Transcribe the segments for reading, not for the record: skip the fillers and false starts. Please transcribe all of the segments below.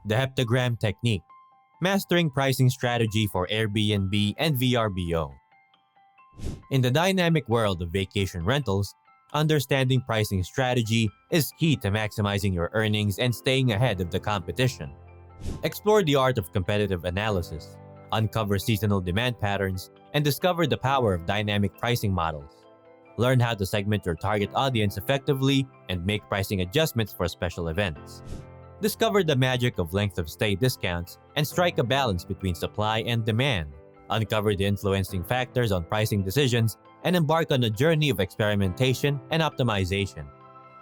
The Heptagram Technique, Mastering Pricing Strategy for Airbnb and VRBO. In the dynamic world of vacation rentals, understanding pricing strategy is key to maximizing your earnings and staying ahead of the competition. Explore the art of competitive analysis, uncover seasonal demand patterns, and discover the power of dynamic pricing models. Learn how to segment your target audience effectively and make pricing adjustments for special events. Discover the magic of length of stay discounts and strike a balance between supply and demand. Uncover the influencing factors on pricing decisions and embark on a journey of experimentation and optimization.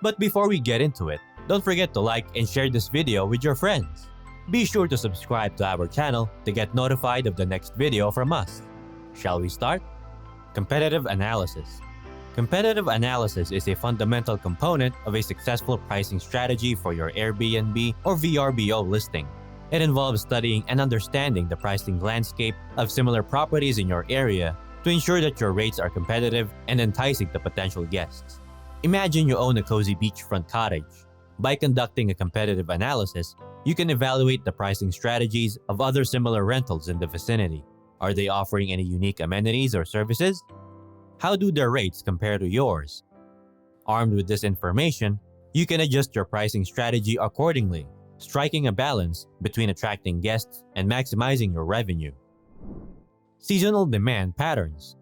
But before we get into it, don't forget to like and share this video with your friends. Be sure to subscribe to our channel to get notified of the next video from us. Shall we start? Competitive analysis. Competitive analysis is a fundamental component of a successful pricing strategy for your Airbnb or VRBO listing. It involves studying and understanding the pricing landscape of similar properties in your area to ensure that your rates are competitive and enticing to potential guests. Imagine you own a cozy beachfront cottage. By conducting a competitive analysis, you can evaluate the pricing strategies of other similar rentals in the vicinity. Are they offering any unique amenities or services? How do their rates compare to yours? Armed with this information, you can adjust your pricing strategy accordingly, striking a balance between attracting guests and maximizing your revenue. Seasonal demand patterns.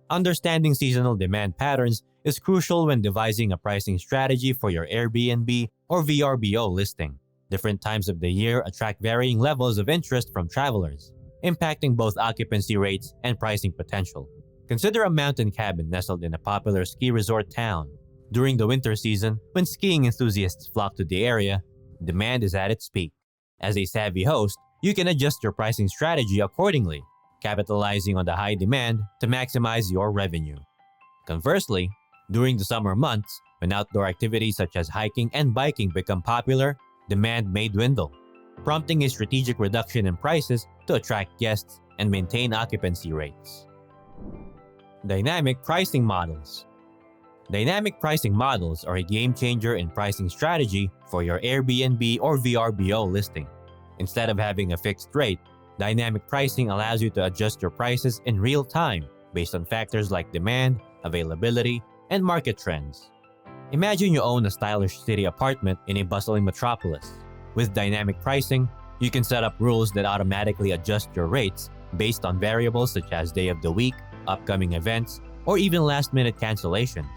Understanding seasonal demand patterns is crucial when devising a pricing strategy for your Airbnb or VRBO listing. Different times of the year attract varying levels of interest from travelers, impacting both occupancy rates and pricing potential. Consider a mountain cabin nestled in a popular ski resort town. During the winter season, when skiing enthusiasts flock to the area, demand is at its peak. As a savvy host, you can adjust your pricing strategy accordingly, capitalizing on the high demand to maximize your revenue. Conversely, during the summer months, when outdoor activities such as hiking and biking become popular, demand may dwindle, prompting a strategic reduction in prices to attract guests and maintain occupancy rates. Dynamic pricing models. Dynamic pricing models are a game changer in pricing strategy for your Airbnb or VRBO listing. Instead of having a fixed rate, dynamic pricing allows you to adjust your prices in real time based on factors like demand, availability, and market trends. Imagine you own a stylish city apartment in a bustling metropolis. With dynamic pricing, you can set up rules that automatically adjust your rates based on variables such as day of the week, upcoming events, or even last-minute cancellations.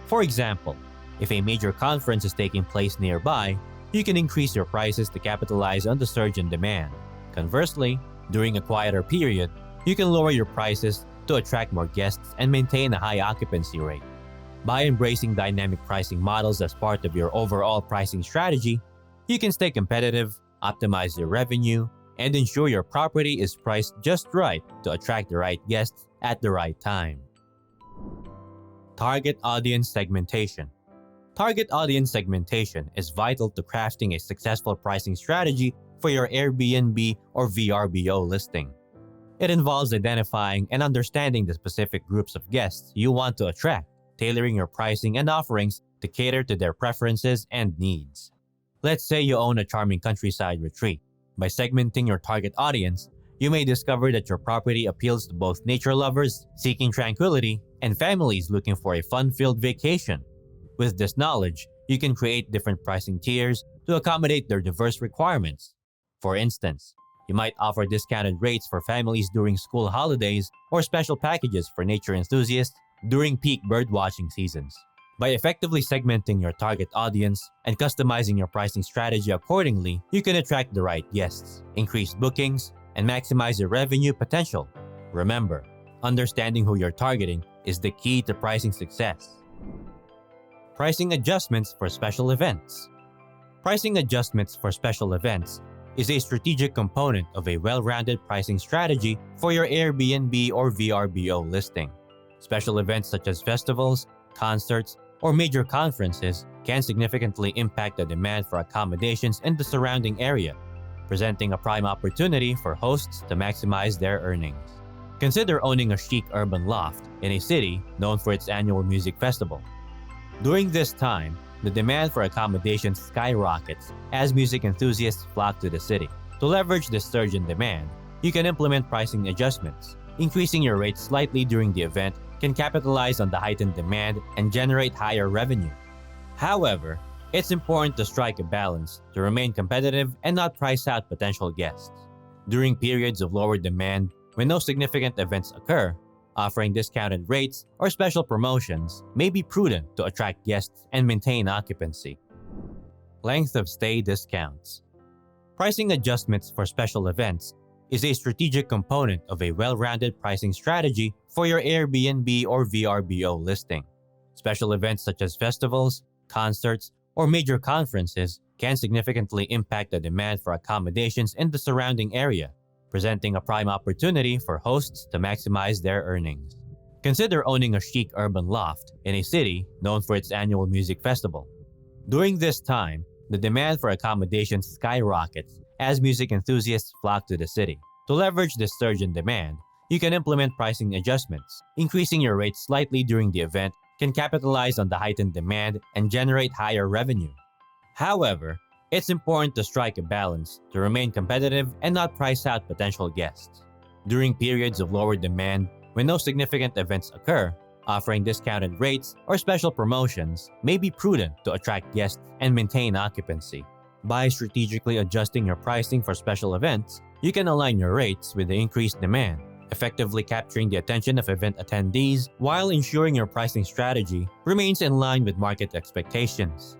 For example, if a major conference is taking place nearby, you can increase your prices to capitalize on the surge in demand. Conversely, during a quieter period, you can lower your prices to attract more guests and maintain a high occupancy rate. By embracing dynamic pricing models as part of your overall pricing strategy, you can stay competitive, optimize your revenue, and ensure your property is priced just right to attract the right guests at the right time. Target audience segmentation. Target audience segmentation is vital to crafting a successful pricing strategy for your Airbnb or VRBO listing. It involves identifying and understanding the specific groups of guests you want to attract, tailoring your pricing and offerings to cater to their preferences and needs. Let's say you own a charming countryside retreat. By segmenting your target audience, you may discover that your property appeals to both nature lovers seeking tranquility and families looking for a fun-filled vacation. With this knowledge, you can create different pricing tiers to accommodate their diverse requirements. For instance, you might offer discounted rates for families during school holidays or special packages for nature enthusiasts during peak birdwatching seasons. By effectively segmenting your target audience and customizing your pricing strategy accordingly, you can attract the right guests, increase bookings, and maximize your revenue potential. Remember, understanding who you're targeting is the key to pricing success. Pricing adjustments for special events. Pricing adjustments for special events is a strategic component of a well-rounded pricing strategy for your Airbnb or VRBO listing. Special events such as festivals, concerts, or major conferences can significantly impact the demand for accommodations in the surrounding area, presenting a prime opportunity for hosts to maximize their earnings. Consider owning a chic urban loft in a city known for its annual music festival. During this time, the demand for accommodations skyrockets as music enthusiasts flock to the city. To leverage this surge in demand, you can implement pricing adjustments. Increasing your rates slightly during the event can capitalize on the heightened demand and generate higher revenue. However, it's important to strike a balance to remain competitive and not price out potential guests. During periods of lower demand, when no significant events occur, offering discounted rates or special promotions may be prudent to attract guests and maintain occupancy. Length of stay discounts. Pricing adjustments for special events is a strategic component of a well-rounded pricing strategy for your Airbnb or VRBO listing. Special events such as festivals, concerts, or major conferences can significantly impact the demand for accommodations in the surrounding area, presenting a prime opportunity for hosts to maximize their earnings. Consider owning a chic urban loft in a city known for its annual music festival. During this time, the demand for accommodations skyrockets as music enthusiasts flock to the city. To leverage this surge in demand, you can implement pricing adjustments. Increasing your rates slightly during the event can capitalize on the heightened demand and generate higher revenue. However, it's important to strike a balance to remain competitive and not price out potential guests. During periods of lower demand, when no significant events occur, offering discounted rates or special promotions may be prudent to attract guests and maintain occupancy. By strategically adjusting your pricing for special events, you can align your rates with the increased demand, effectively capturing the attention of event attendees while ensuring your pricing strategy remains in line with market expectations.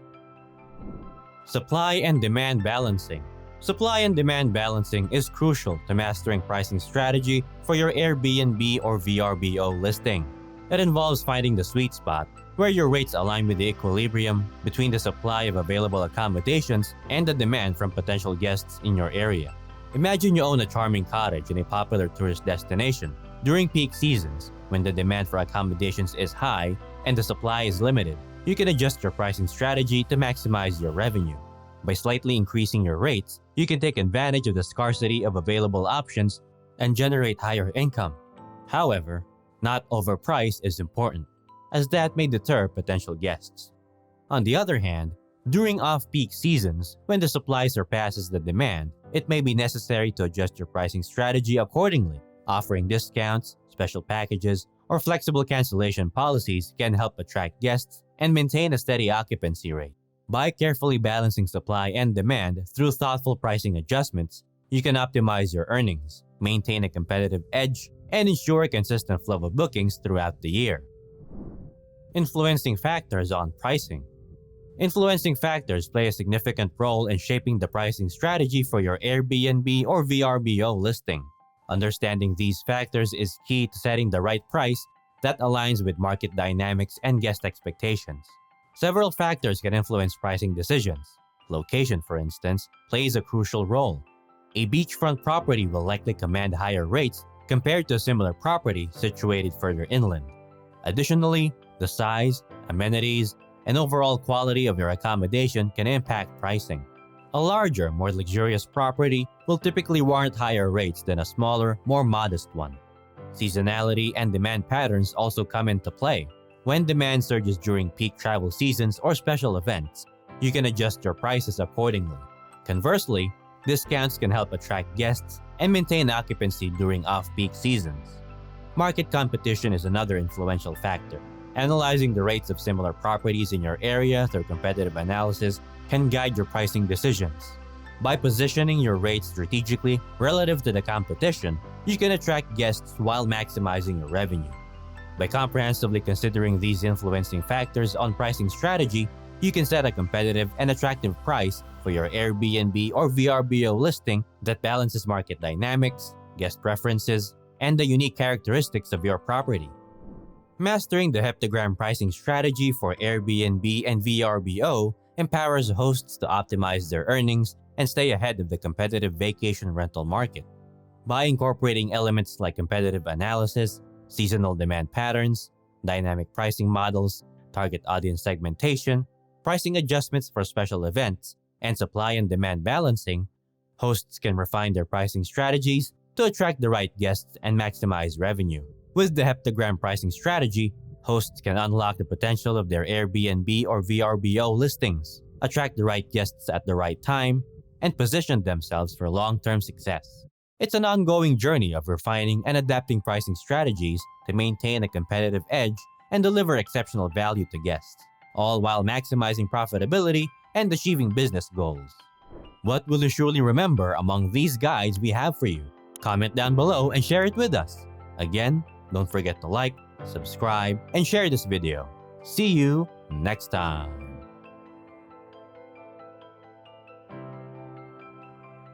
Supply and demand balancing. Supply and demand balancing is crucial to mastering pricing strategy for your Airbnb or VRBO listing. It involves finding the sweet spot where your rates align with the equilibrium between the supply of available accommodations and the demand from potential guests in your area. Imagine you own a charming cottage in a popular tourist destination. During peak seasons, when the demand for accommodations is high and the supply is limited, you can adjust your pricing strategy to maximize your revenue. By slightly increasing your rates, you can take advantage of the scarcity of available options and generate higher income. However, not overprice is important, as that may deter potential guests. On the other hand, during off-peak seasons, when the supply surpasses the demand, it may be necessary to adjust your pricing strategy accordingly. Offering discounts, special packages, or flexible cancellation policies can help attract guests and maintain a steady occupancy rate. By carefully balancing supply and demand through thoughtful pricing adjustments, you can optimize your earnings, maintain a competitive edge, and ensure a consistent flow of bookings throughout the year. Influencing factors on pricing. Influencing factors play a significant role in shaping the pricing strategy for your Airbnb or VRBO listing. Understanding these factors is key to setting the right price that aligns with market dynamics and guest expectations. Several factors can influence pricing decisions. Location, for instance, plays a crucial role. A beachfront property will likely command higher rates compared to a similar property situated further inland. Additionally, the size, amenities, and overall quality of your accommodation can impact pricing. A larger, more luxurious property will typically warrant higher rates than a smaller, more modest one. Seasonality and demand patterns also come into play. When demand surges during peak travel seasons or special events, you can adjust your prices accordingly. Conversely, discounts can help attract guests and maintain occupancy during off-peak seasons. Market competition is another influential factor. Analyzing the rates of similar properties in your area through competitive analysis can guide your pricing decisions. By positioning your rates strategically relative to the competition, you can attract guests while maximizing your revenue. By comprehensively considering these influencing factors on pricing strategy, you can set a competitive and attractive price for your Airbnb or VRBO listing that balances market dynamics, guest preferences, and the unique characteristics of your property. Mastering the Heptagram pricing strategy for Airbnb and VRBO empowers hosts to optimize their earnings and stay ahead of the competitive vacation rental market. By incorporating elements like competitive analysis, seasonal demand patterns, dynamic pricing models, target audience segmentation, pricing adjustments for special events, and supply and demand balancing, hosts can refine their pricing strategies to attract the right guests and maximize revenue. With the Heptagram pricing strategy, Hosts can unlock the potential of their Airbnb or VRBO listings, attract the right guests at the right time, and position themselves for long-term success. It's an ongoing journey of refining and adapting pricing strategies to maintain a competitive edge and deliver exceptional value to guests, all while maximizing profitability and achieving business goals. What will you surely remember among these guides we have for you? Comment down below and share it with us. Again, don't forget to like, subscribe, and share this video. See you next time.